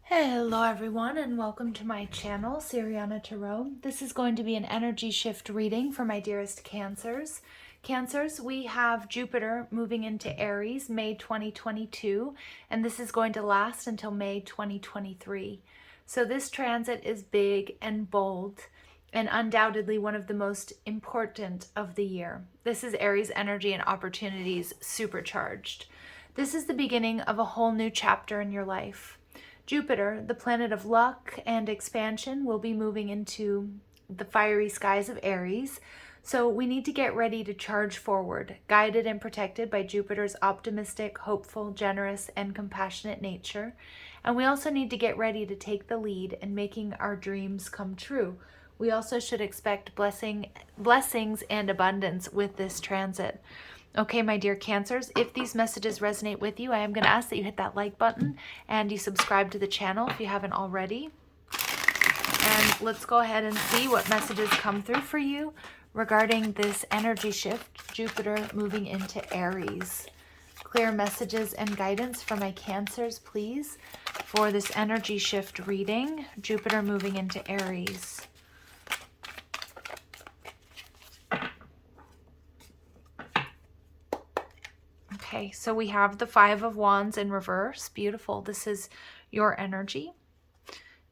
Hello everyone and welcome to my channel, Siriana Tarot. This is going to be an energy shift reading for my dearest Cancers. Cancers, we have Jupiter moving into Aries May 2022, and this is going to last until May 2023. So this transit is big and bold and undoubtedly one of the most important of the year. This is Aries energy and opportunities supercharged. This is the beginning of a whole new chapter in your life. Jupiter, the planet of luck and expansion, will be moving into the fiery skies of Aries. So we need to get ready to charge forward, guided and protected by Jupiter's optimistic, hopeful, generous, and compassionate nature. And we also need to get ready to take the lead in making our dreams come true. We also should expect blessings and abundance with this transit. Okay, my dear Cancers, if these messages resonate with you, I am going to ask that you hit that like button and you subscribe to the channel if you haven't already. And let's go ahead and see what messages come through for you regarding this energy shift, Jupiter moving into Aries. Clear messages and guidance for my Cancers, please, for this energy shift reading, Jupiter moving into Aries. Okay, so we have the Five of Wands in reverse. Beautiful. This is your energy.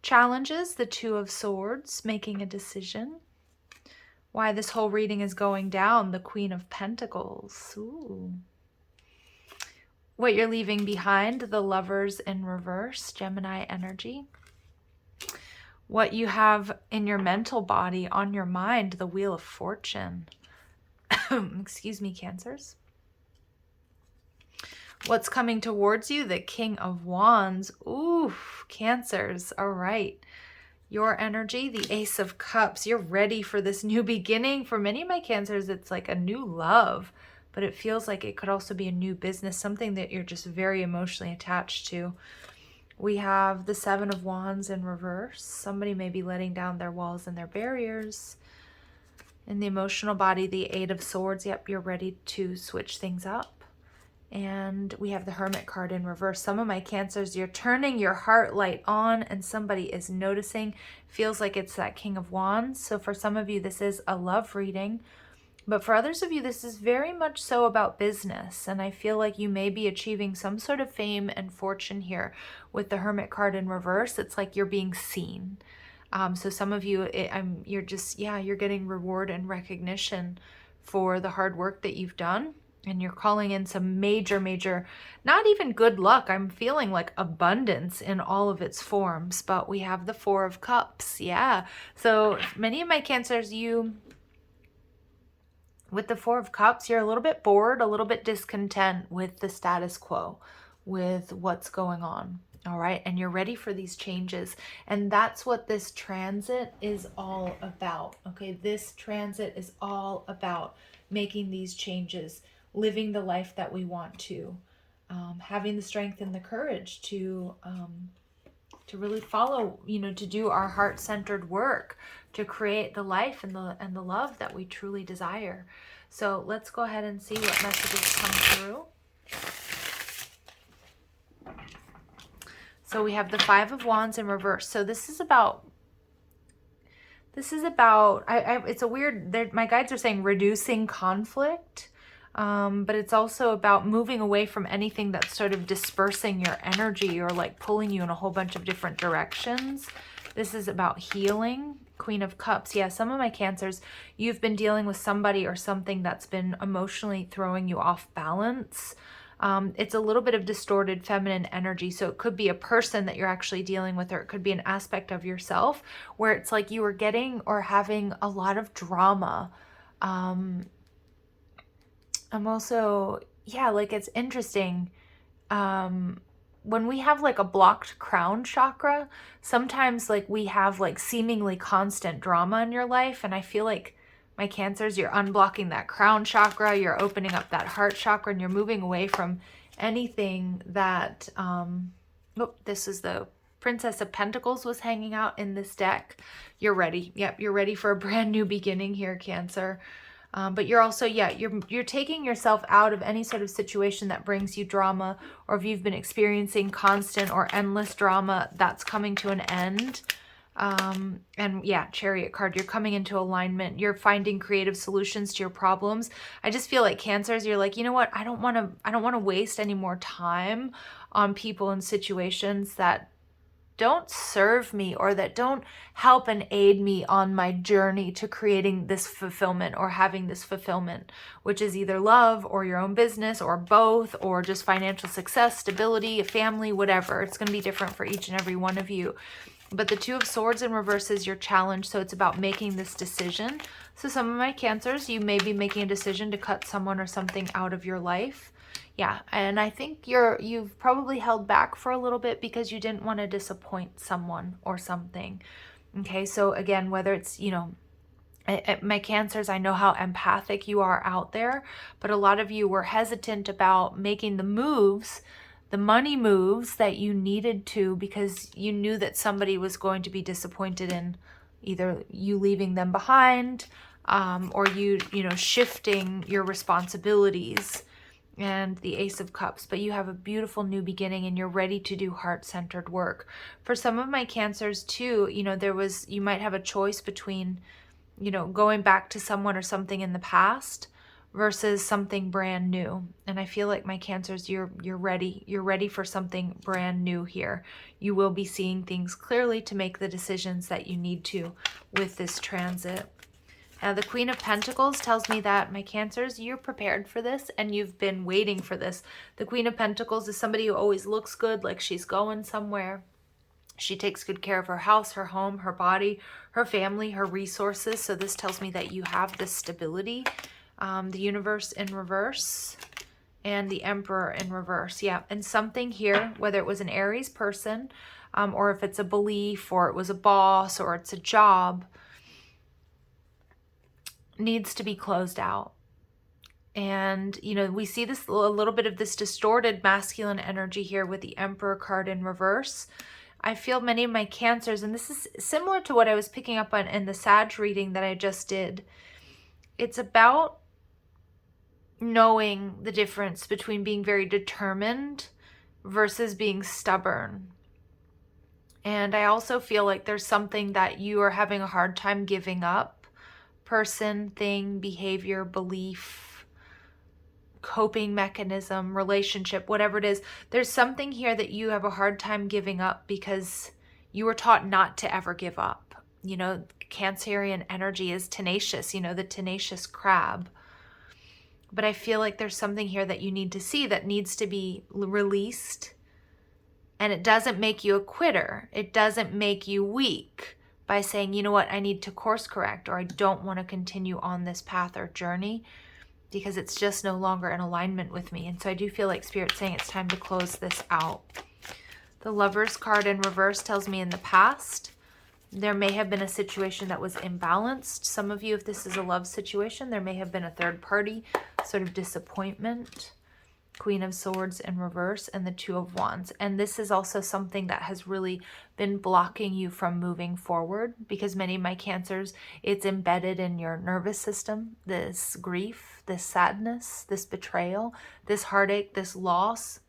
Challenges, the Two of Swords, making a decision. Why this whole reading is going down, the Queen of Pentacles. Ooh. What you're leaving behind, the Lovers in reverse, Gemini energy. What you have in your mental body, on your mind, the Wheel of Fortune. Excuse me, Cancers. What's coming towards you? The King of Wands. Ooh, Cancers. All right. Your energy, the Ace of Cups. You're ready for this new beginning. For many of my Cancers, it's like a new love, but it feels like it could also be a new business, something that you're just very emotionally attached to. We have the Seven of Wands in reverse. Somebody may be letting down their walls and their barriers. In the emotional body, the Eight of Swords. Yep, you're ready to switch things up. And we have the Hermit card in reverse. Some of my Cancers, you're turning your heart light on and somebody is noticing. Feels like it's that King of Wands. So for some of you, this is a love reading. But for others of you, this is very much so about business. And I feel like you may be achieving some sort of fame and fortune here with the Hermit card in reverse. It's like you're being seen. So some of you, you're just, you're getting reward and recognition for the hard work that you've done. And you're calling in some major, not even good luck. I'm feeling like abundance in all of its forms. But we have the Four of Cups. Yeah. So many of my Cancers, with the Four of Cups, you're a little bit bored, a little bit discontent with the status quo, with what's going on. All right. And you're ready for these changes. And that's what this transit is all about. Okay. This transit is all about making these changes, living the life that we want to, having the strength and the courage to really follow, to do our heart-centered work, to create the life and the love that we truly desire. So let's go ahead and see what messages come through. So we have the Five of Wands in reverse. So this is about, it's a weird, my guides are saying reducing conflict. But it's also about moving away from anything that's sort of dispersing your energy or like pulling you in a whole bunch of different directions. This is about healing. Queen of Cups. Yeah, some of my Cancers, you've been dealing with somebody or something that's been emotionally throwing you off balance. It's a little bit of distorted feminine energy. So it could be a person that you're actually dealing with, or it could be an aspect of yourself where it's like you were getting or having a lot of drama. I'm also, like it's interesting. When we have like a blocked crown chakra, sometimes like we have like seemingly constant drama in your life. And I feel like my Cancers, you're unblocking that crown chakra, you're opening up that heart chakra, and you're moving away from anything that, this is the Princess of Pentacles was hanging out in this deck. You're ready. Yep, you're ready for a brand new beginning here, Cancer. But you're also, yeah, you're taking yourself out of any sort of situation that brings you drama, or if you've been experiencing constant or endless drama, that's coming to an end. And yeah, Chariot card, you're coming into alignment. You're finding creative solutions to your problems. I just feel like Cancers, you're like, you know what? I don't want to waste any more time on people and situations that don't serve me or that don't help and aid me on my journey to creating this fulfillment or having this fulfillment, which is either love or your own business or both, or just financial success, stability, a family, whatever. It's going to be different for each and every one of you. But the Two of Swords in reverse is your challenge. So it's about making this decision. So some of my Cancers, you may be making a decision to cut someone or something out of your life. Yeah, and I think you've probably held back for a little bit because you didn't want to disappoint someone or something. Okay, so again, whether it's, you know, my Cancers, I know how empathic you are out there, but a lot of you were hesitant about making the moves, the money moves that you needed to, because you knew that somebody was going to be disappointed in either you leaving them behind, or you know, shifting your responsibilities, and the Ace of Cups. But you have a beautiful new beginning and you're ready to do heart-centered work. For some of my Cancers too, you know, you might have a choice between, you know, going back to someone or something in the past versus something brand new. And I feel like my Cancers, you're ready. You're ready for something brand new here. You will be seeing things clearly to make the decisions that you need to with this transit. The Queen of Pentacles tells me that my Cancers, you're prepared for this and you've been waiting for this. The Queen of Pentacles is somebody who always looks good, like she's going somewhere. She takes good care of her house, her home, her body, her family, her resources. So this tells me that you have this stability. The Universe in reverse and the Emperor in reverse. Yeah, and something here, whether it was an Aries person, or if it's a belief, or it was a boss, or it's a job, needs to be closed out. And, you know, we see this a little bit of this distorted masculine energy here with the Emperor card in reverse. I feel many of my Cancers, and this is similar to what I was picking up on in the Sag reading that I just did. It's about knowing the difference between being very determined versus being stubborn. And I also feel like there's something that you are having a hard time giving up. Person, thing, behavior, belief, coping mechanism, relationship, whatever it is. There's something here that you have a hard time giving up because you were taught not to ever give up. You know, Cancerian energy is tenacious, you know, the tenacious crab. But I feel like there's something here that you need to see that needs to be released. And it doesn't make you a quitter. It doesn't make you weak by saying, you know what, I need to course correct, or I don't want to continue on this path or journey because it's just no longer in alignment with me. And so I do feel like Spirit's saying it's time to close this out. The Lovers card in reverse tells me in the past, there may have been a situation that was imbalanced. Some of you, if this is a love situation, there may have been a third party sort of disappointment. Queen of Swords in reverse and the Two of Wands. And this is also something that has really been blocking you from moving forward, because many of my Cancers, it's embedded in your nervous system, this grief, this sadness, this betrayal, this heartache, this loss.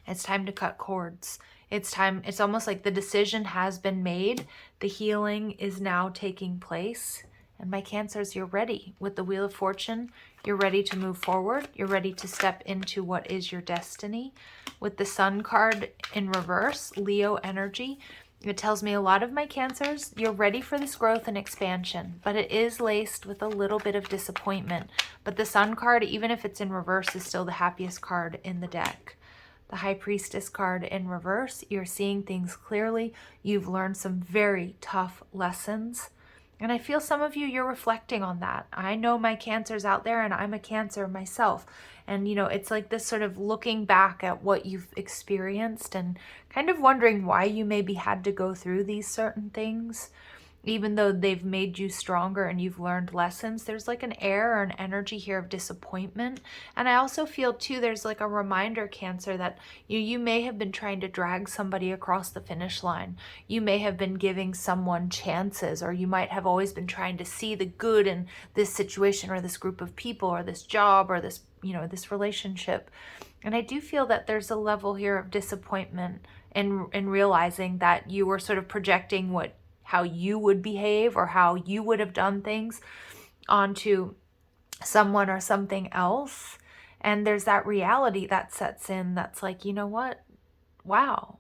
It's time to cut cords. It's time. It's almost like the decision has been made. The healing is now taking place. And my Cancers, you're ready. With the Wheel of Fortune, you're ready to move forward. You're ready to step into what is your destiny. With the Sun card in reverse, Leo energy, it tells me a lot of my Cancers, you're ready for this growth and expansion, but it is laced with a little bit of disappointment. But the Sun card, even if it's in reverse, is still the happiest card in the deck. The High Priestess card in reverse, you're seeing things clearly. You've learned some very tough lessons. And I feel some of you, you're reflecting on that. I know my Cancers out there, and I'm a Cancer myself. And, you know, it's like this sort of looking back at what you've experienced and kind of wondering why you maybe had to go through these certain things. even though they've made you stronger and you've learned lessons, there's like an air or an energy here of disappointment. And I also feel too, there's like a reminder, Cancer, that you may have been trying to drag somebody across the finish line. You may have been giving someone chances, or you might have always been trying to see the good in this situation or this group of people or this job or this, this relationship. And I do feel that there's a level here of disappointment in realizing that you were sort of projecting how you would behave or how you would have done things onto someone or something else. And there's that reality that sets in that's like, you know what? Wow.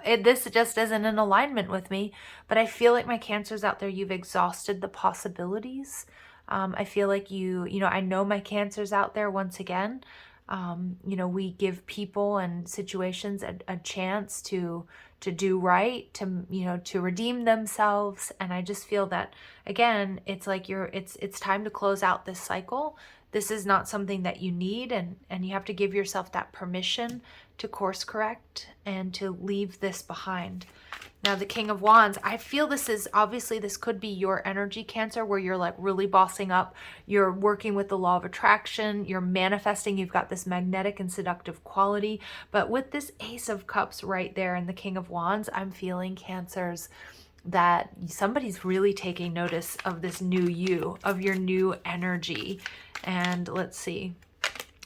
This just isn't in alignment with me. But I feel like my Cancers out there, you've exhausted the possibilities. I feel like I know my Cancers out there once again. We give people and situations a chance to do right, to redeem themselves. And I just feel that, again, it's like it's time to close out this cycle. This is not something that you need, and you have to give yourself that permission to course correct and to leave this behind. Now, the King of Wands, I feel this could be your energy, Cancer, where you're like really bossing up. You're working with the law of attraction. You're manifesting. You've got this magnetic and seductive quality. But with this Ace of Cups right there and the King of Wands, I'm feeling, Cancers, that somebody's really taking notice of this new you, of your new energy. And let's see.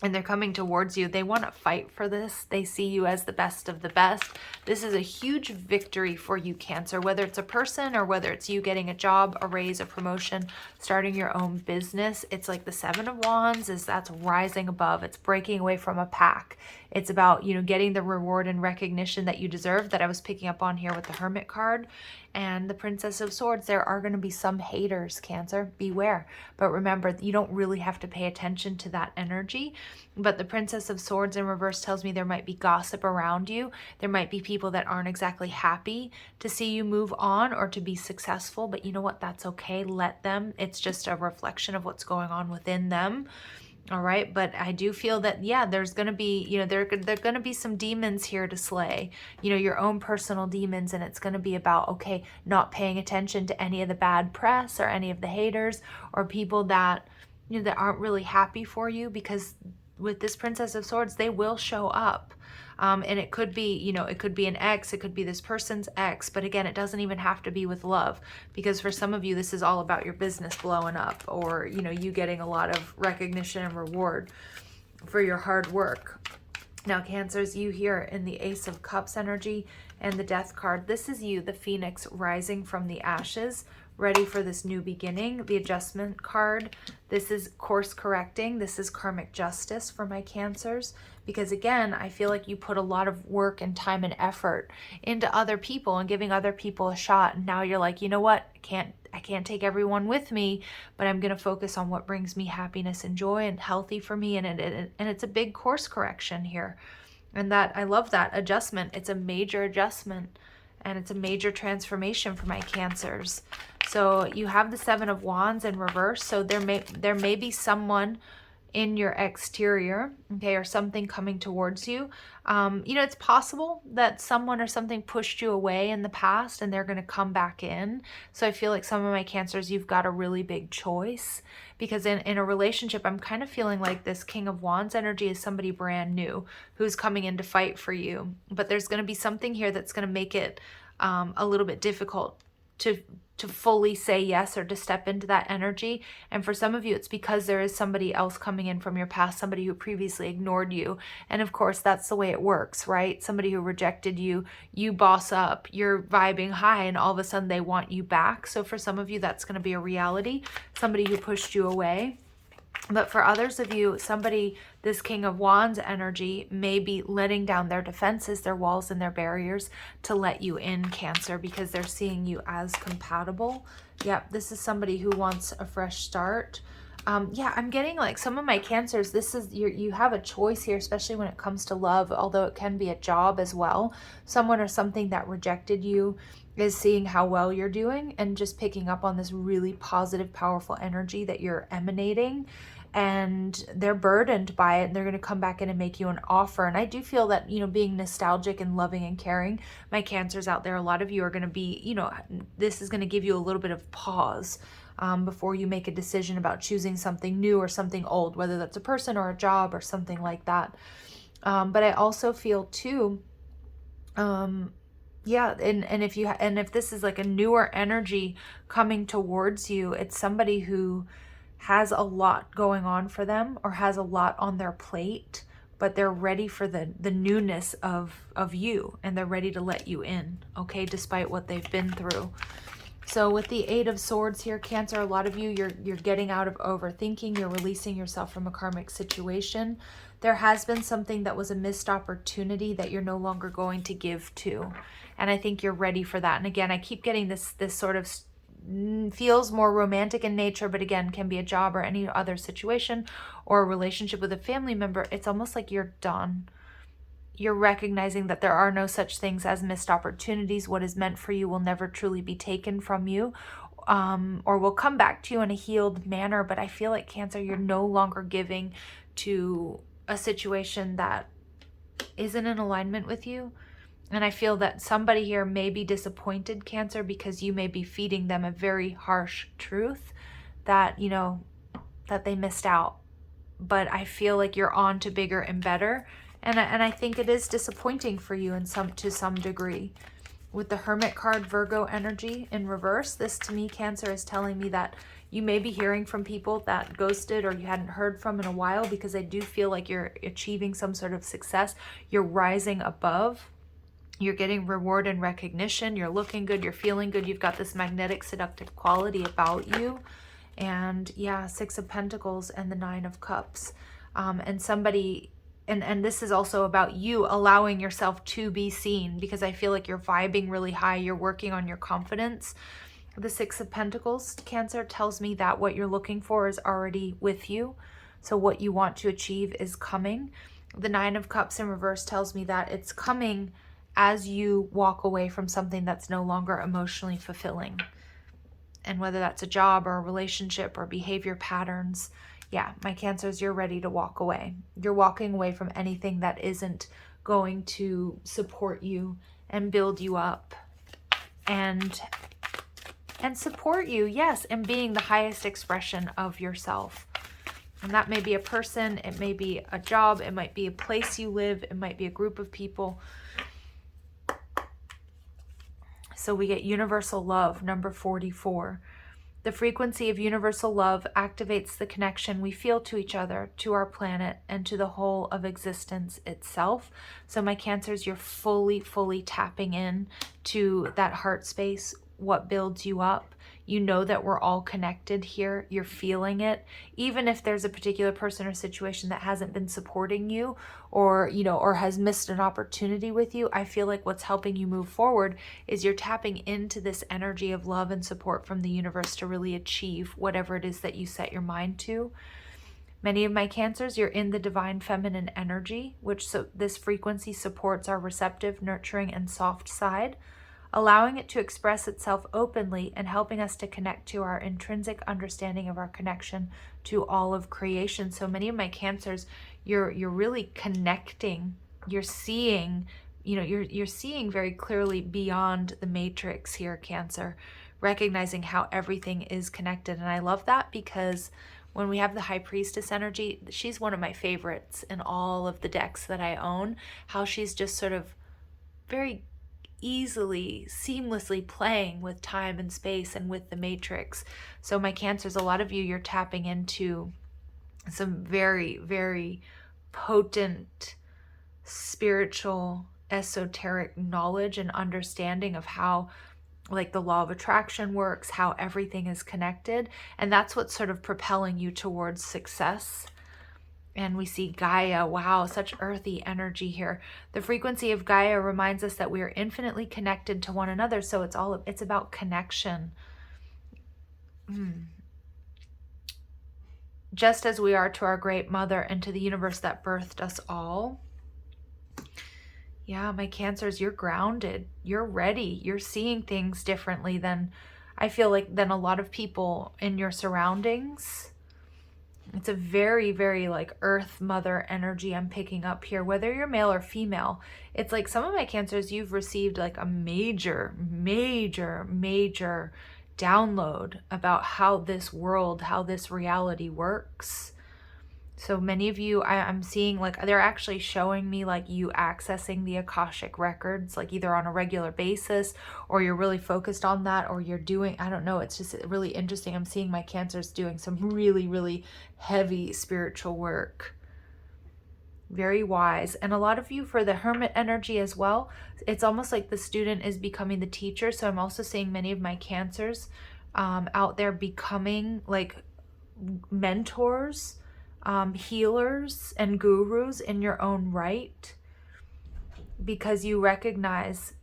And they're coming towards you. They want to fight for this. They see you as the best of the best. This is a huge victory for you, Cancer, whether it's a person or whether it's you getting a job, a raise, a promotion, starting your own business. It's like the Seven of Wands that's rising above. It's breaking away from a pack. It's about, getting the reward and recognition that you deserve, that I was picking up on here with the Hermit card. And the Princess of Swords, there are going to be some haters, Cancer. Beware. But remember, you don't really have to pay attention to that energy. But the Princess of Swords in reverse tells me there might be gossip around you. There might be people that aren't exactly happy to see you move on or to be successful. But you know what? That's okay. Let them. It's just a reflection of what's going on within them. All right. But I do feel that, there's going to be, there are going to be some demons here to slay, your own personal demons. And it's going to be about, okay, not paying attention to any of the bad press or any of the haters or people that, that aren't really happy for you, because with this Princess of Swords, they will show up. And it could be, it could be an ex, it could be this person's ex, but again, it doesn't even have to be with love, because for some of you, this is all about your business blowing up, or, you getting a lot of recognition and reward for your hard work. Now, Cancers, you here in the Ace of Cups energy and the Death card, this is you, the Phoenix rising from the ashes, ready for this new beginning. The Adjustment card, this is course correcting. This is karmic justice for my Cancers, because again, I feel like you put a lot of work and time and effort into other people and giving other people a shot. And now you're like, you know what? I can't take everyone with me, but I'm going to focus on what brings me happiness and joy and healthy for me. And it's a big course correction here. And that, I love that adjustment. It's a major adjustment. And it's a major transformation for my Cancers. So you have the Seven of Wands in reverse. So there may be someone in your exterior, okay, or something coming towards you. It's possible that someone or something pushed you away in the past and they're going to come back in. So I feel like some of my Cancers, you've got a really big choice, because in a relationship, I'm kind of feeling like this King of Wands energy is somebody brand new who's coming in to fight for you. But there's going to be something here that's going to make it a little bit difficult to fully say yes or to step into that energy. And for some of you, it's because there is somebody else coming in from your past, somebody who previously ignored you. And of course, that's the way it works, right? Somebody who rejected you, you boss up, you're vibing high, and all of a sudden they want you back. So for some of you, that's going to be a reality, somebody who pushed you away. But for others of you, this King of Wands energy may be letting down their defenses, their walls and their barriers to let you in, Cancer, because they're seeing you as compatible. Yep, this is somebody who wants a fresh start. I'm getting like some of my Cancers, you have a choice here, especially when it comes to love, although it can be a job as well. Someone or something that rejected you is seeing how well you're doing and just picking up on this really positive, powerful energy that you're emanating. and they're burdened by it, and they're going to come back in and make you an offer. And I do feel that, you know, being nostalgic and loving and caring, my Cancers out there, a lot of you are going to be, you know, this is going to give you a little bit of pause before you make a decision about choosing something new or something old, whether that's a person or a job or something like that. But I also feel too, yeah, and if this is like a newer energy coming towards you, it's somebody who has a lot going on for them or has a lot on their plate, but they're ready for the newness of you, and they're ready to let you in, okay, despite what they've been through. So with the Eight of Swords here, Cancer, a lot of you, you're getting out of overthinking. You're releasing yourself from a karmic situation. There has been something that was a missed opportunity that you're no longer going to give to. And I think you're ready for that. And again, I keep getting this sort of feels more romantic in nature, but again, can be a job or any other situation or a relationship with a family member. It's almost like you're done. You're recognizing that there are no such things as missed opportunities. What is meant for you will never truly be taken from you, or will come back to you in a healed manner. But I feel like, Cancer, you're no longer giving to a situation that isn't in alignment with you. And I feel that somebody here may be disappointed, Cancer, because you may be feeding them a very harsh truth that, you know, that they missed out. But I feel like you're on to bigger and better. And I think it is disappointing for you to some degree. With the Hermit card, Virgo energy in reverse, this to me, Cancer, is telling me that you may be hearing from people that ghosted or you hadn't heard from in a while, because I do feel like you're achieving some sort of success. You're rising above. You're getting reward and recognition. You're looking good. You're feeling good. You've got this magnetic, seductive quality about you. And yeah, Six of Pentacles and the Nine of Cups. And somebody... And this is also about you allowing yourself to be seen, because I feel like you're vibing really high. You're working on your confidence. The Six of Pentacles, Cancer, tells me that what you're looking for is already with you. So what you want to achieve is coming. The Nine of Cups in reverse tells me that it's coming as you walk away from something that's no longer emotionally fulfilling. And whether that's a job or a relationship or behavior patterns, yeah, my Cancers, you're ready to walk away. You're walking away from anything that isn't going to support you and build you up and support you, yes, and being the highest expression of yourself. And that may be a person, it may be a job, it might be a place you live, it might be a group of people. So we get universal love, number 44. The frequency of universal love activates the connection we feel to each other, to our planet, and to the whole of existence itself. So my Cancers, you're fully tapping in to that heart space, what builds you up. You know that we're all connected here. You're feeling it. Even if there's a particular person or situation that hasn't been supporting you, or, you know, or has missed an opportunity with you, I feel like what's helping you move forward is you're tapping into this energy of love and support from the universe to really achieve whatever it is that you set your mind to. Many of my Cancers, you're in the divine feminine energy, which this frequency supports our receptive, nurturing, and soft side, allowing it to express itself openly and helping us to connect to our intrinsic understanding of our connection to all of creation. So many of my Cancers, you're really connecting. You're seeing, you know, you're seeing very clearly beyond the matrix here, Cancer, recognizing how everything is connected. And I love that, because when we have the High Priestess energy, she's one of my favorites in all of the decks that I own. How she's just sort of very easily, seamlessly playing with time and space and with the matrix. So my Cancers, a lot of you, you're tapping into some very potent spiritual, esoteric knowledge and understanding of how, like, the law of attraction works, how everything is connected. And that's what's sort of propelling you towards success. And we see Gaia. Wow, such earthy energy here. The frequency of Gaia reminds us that we are infinitely connected to one another. So it's about connection. Just as we are to our great mother and to the universe that birthed us all. Yeah, my Cancers, you're grounded. You're ready. You're seeing things differently than, I feel like, than a lot of people in your surroundings. It's a very, very like earth mother energy I'm picking up here, whether you're male or female. It's like some of my Cancers, you've received like a major, major, major download about how this world, how this reality works. So many of you, I'm seeing like they're actually showing me like you accessing the Akashic records, like either on a regular basis, or you're really focused on that, or you're doing, I don't know, it's just really interesting. I'm seeing my Cancers doing some really, really heavy spiritual work. Very wise. And a lot of you for the Hermit energy as well, it's almost like the student is becoming the teacher. So I'm also seeing many of my Cancers out there becoming like mentors, healers and gurus in your own right, because you recognize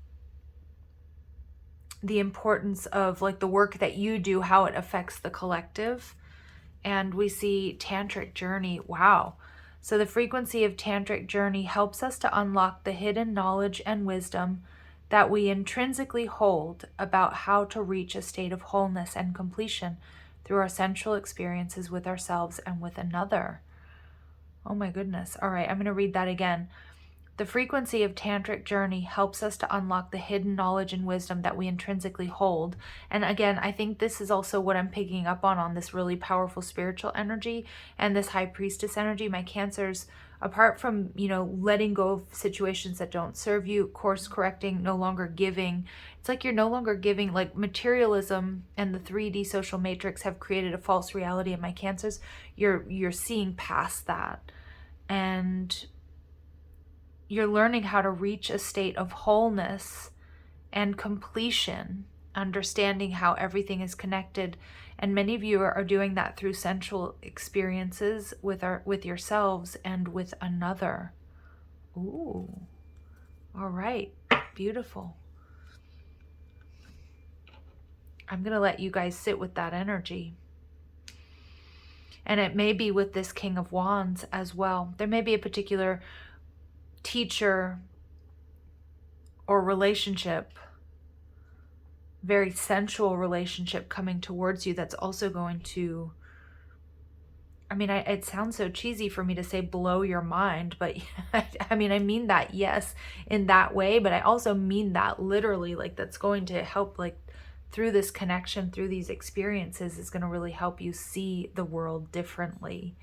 the importance of like the work that you do, how it affects the collective. And we see tantric journey. Wow. So the frequency of tantric journey helps us to unlock the hidden knowledge and wisdom that we intrinsically hold about how to reach a state of wholeness and completion through our sensual experiences with ourselves and with another. Oh my goodness. All right, I'm going to read that again. The frequency of tantric journey helps us to unlock the hidden knowledge and wisdom that we intrinsically hold. And again, I think this is also what I'm picking up on this really powerful spiritual energy and this high priestess energy. My Cancers, apart from, you know, letting go of situations that don't serve you, course correcting, no longer giving. It's like you're no longer giving. Like materialism and the 3D social matrix have created a false reality in my Cancers. You're seeing past that. And you're learning how to reach a state of wholeness and completion, understanding how everything is connected. And many of you are doing that through sensual experiences with yourselves and with another. Ooh. All right. Beautiful. I'm going to let you guys sit with that energy. And it may be with this King of Wands as well. There may be a particular teacher or relationship, very sensual relationship coming towards you that's also going to, I mean, it sounds so cheesy for me to say blow your mind, but I mean that, yes, in that way, but I also mean that literally, like that's going to help, like through this connection, through these experiences, is going to really help you see the world differently.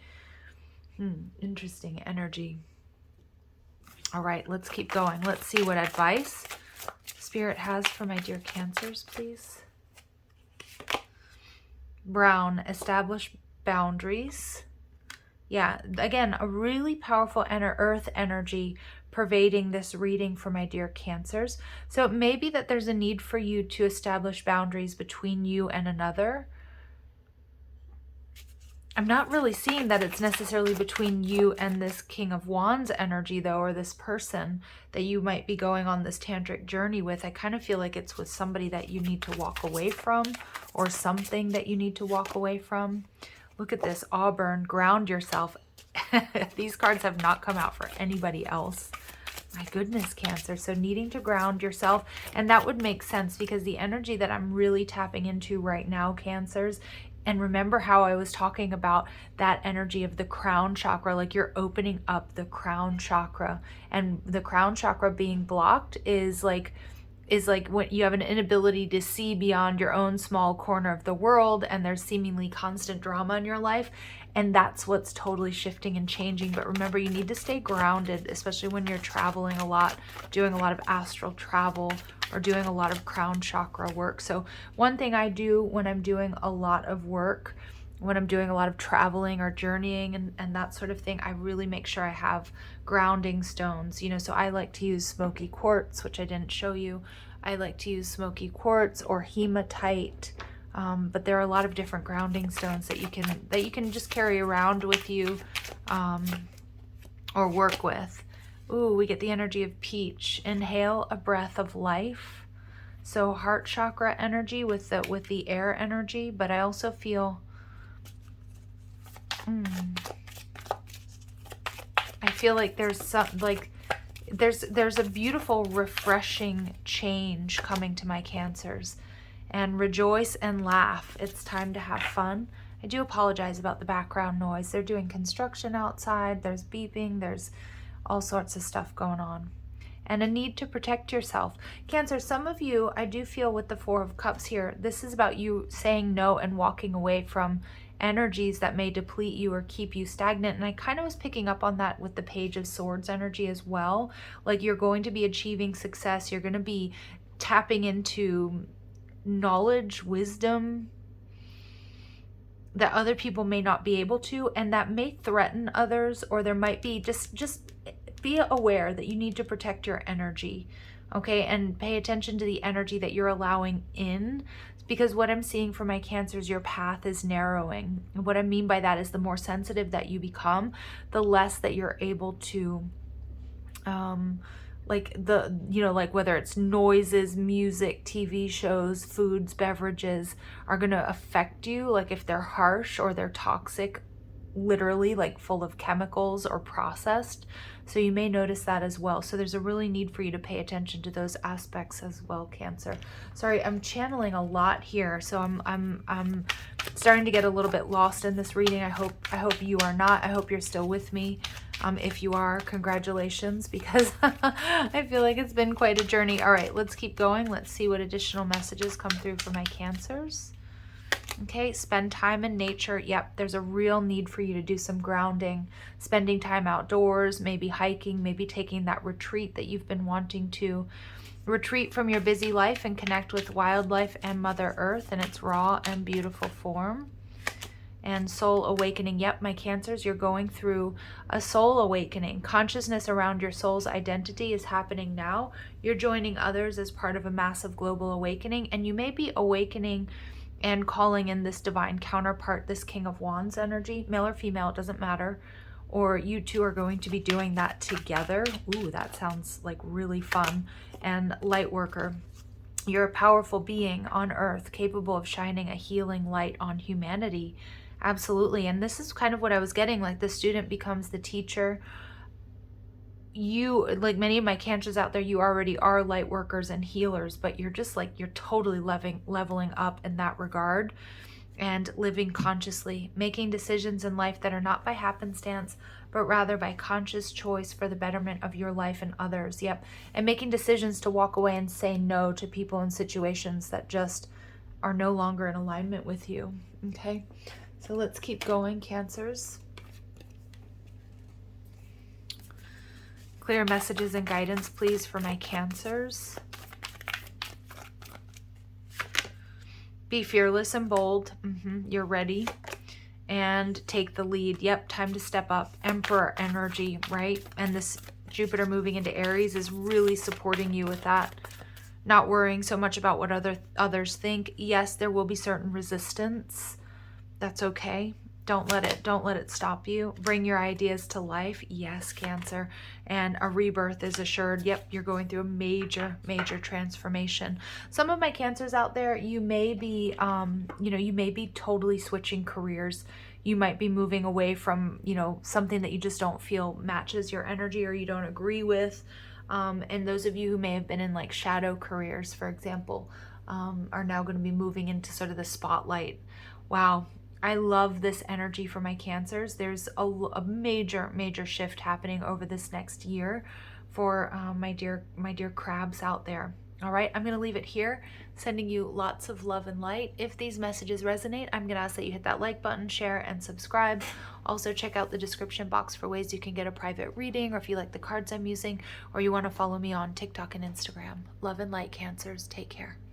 Interesting energy. All right, let's keep going. Let's see what advice Spirit has for my dear Cancers, please. Brown, establish boundaries. Yeah, again, a really powerful earth energy pervading this reading for my dear Cancers. So it may be that there's a need for you to establish boundaries between you and another. I'm not really seeing that it's necessarily between you and this King of Wands energy, though, or this person that you might be going on this tantric journey with. I kind of feel like it's with somebody that you need to walk away from, or something that you need to walk away from. Look at this, Auburn, ground yourself. These cards have not come out for anybody else. My goodness, Cancer. So needing to ground yourself, and that would make sense because the energy that I'm really tapping into right now, Cancers, and remember how I was talking about that energy of the crown chakra, like you're opening up the crown chakra, and the crown chakra being blocked is like when you have an inability to see beyond your own small corner of the world, and there's seemingly constant drama in your life. And that's what's totally shifting and changing. But remember, you need to stay grounded, especially when you're traveling a lot, doing a lot of astral travel, or doing a lot of crown chakra work. So one thing I do when I'm doing a lot of work, when I'm doing a lot of traveling or journeying and that sort of thing, I really make sure I have grounding stones. You know, so I like to use smoky quartz, which I didn't show you. I like to use smoky quartz or hematite. But there are a lot of different grounding stones that you can just carry around with you, or work with. Ooh, we get the energy of peach. Inhale a breath of life. So heart chakra energy with the air energy, but I also feel I feel like there's there's a beautiful, refreshing change coming to my Cancers. And rejoice and laugh. It's time to have fun I do apologize about the background noise. They're doing construction outside. There's beeping. There's all sorts of stuff going on. And a need to protect yourself. Cancer, some of you, I do feel with the Four of Cups here, this is about you saying no and walking away from energies that may deplete you or keep you stagnant. And I kind of was picking up on that with the Page of Swords energy as well. Like you're going to be achieving success. You're going to be tapping into knowledge, wisdom that other people may not be able to, and that may threaten others, or there might be just be aware that you need to protect your energy, okay? And pay attention to the energy that you're allowing in, because what I'm seeing for my Cancers, your path is narrowing. And what I mean by that is the more sensitive that you become, the less that you're able to like like whether it's noises, music, TV shows, foods, beverages are going to affect you, like if they're harsh or they're toxic, literally like full of chemicals or processed. So you may notice that as well. So there's a really need for you to pay attention to those aspects as well, Cancer. Sorry, I'm channeling a lot here, so I'm starting to get a little bit lost in this reading. I hope you are not. I hope you're still with me. If you are, congratulations, because I feel like it's been quite a journey. All right, let's keep going. Let's see what additional messages come through for my Cancers. Okay, spend time in nature. Yep, there's a real need for you to do some grounding, spending time outdoors, maybe hiking, maybe taking that retreat that you've been wanting to. Retreat from your busy life and connect with wildlife and Mother Earth in its raw and beautiful form. And soul awakening. Yep, my Cancers, you're going through a soul awakening. Consciousness around your soul's identity is happening now. You're joining others as part of a massive global awakening, and you may be awakening and calling in this divine counterpart, this King of Wands energy, male or female, it doesn't matter. Or you two are going to be doing that together. Ooh, that sounds like really fun. And light worker, you're a powerful being on earth, capable of shining a healing light on humanity. Absolutely. And this is kind of what I was getting, like the student becomes the teacher. You, like many of my Cancers out there, you already are light workers and healers, but you're just like, you're totally leveling up in that regard and living consciously, making decisions in life that are not by happenstance, but rather by conscious choice for the betterment of your life and others. Yep. And making decisions to walk away and say no to people and situations that just are no longer in alignment with you. Okay. So let's keep going, Cancers. Clear messages and guidance, please, for my Cancers. Be fearless and bold. You're ready. And take the lead. Yep, time to step up. Emperor energy, right? And this Jupiter moving into Aries is really supporting you with that. Not worrying so much about what others think. Yes, there will be certain resistance. That's okay. Don't let it stop you. Bring your ideas to life. Yes, Cancer. And a rebirth is assured. Yep, you're going through a major transformation. Some of my Cancers out there, you may be, you may be totally switching careers. You might be moving away from, something that you just don't feel matches your energy or you don't agree with. And those of you who may have been in like shadow careers, for example, are now going to be moving into sort of the spotlight. Wow. I love this energy for my Cancers. There's a major shift happening over this next year for my dear crabs out there. All right, I'm going to leave it here, sending you lots of love and light. If these messages resonate, I'm going to ask that you hit that like button, share, and subscribe. Also, check out the description box for ways you can get a private reading, or if you like the cards I'm using, or you want to follow me on TikTok and Instagram. Love and light, Cancers. Take care.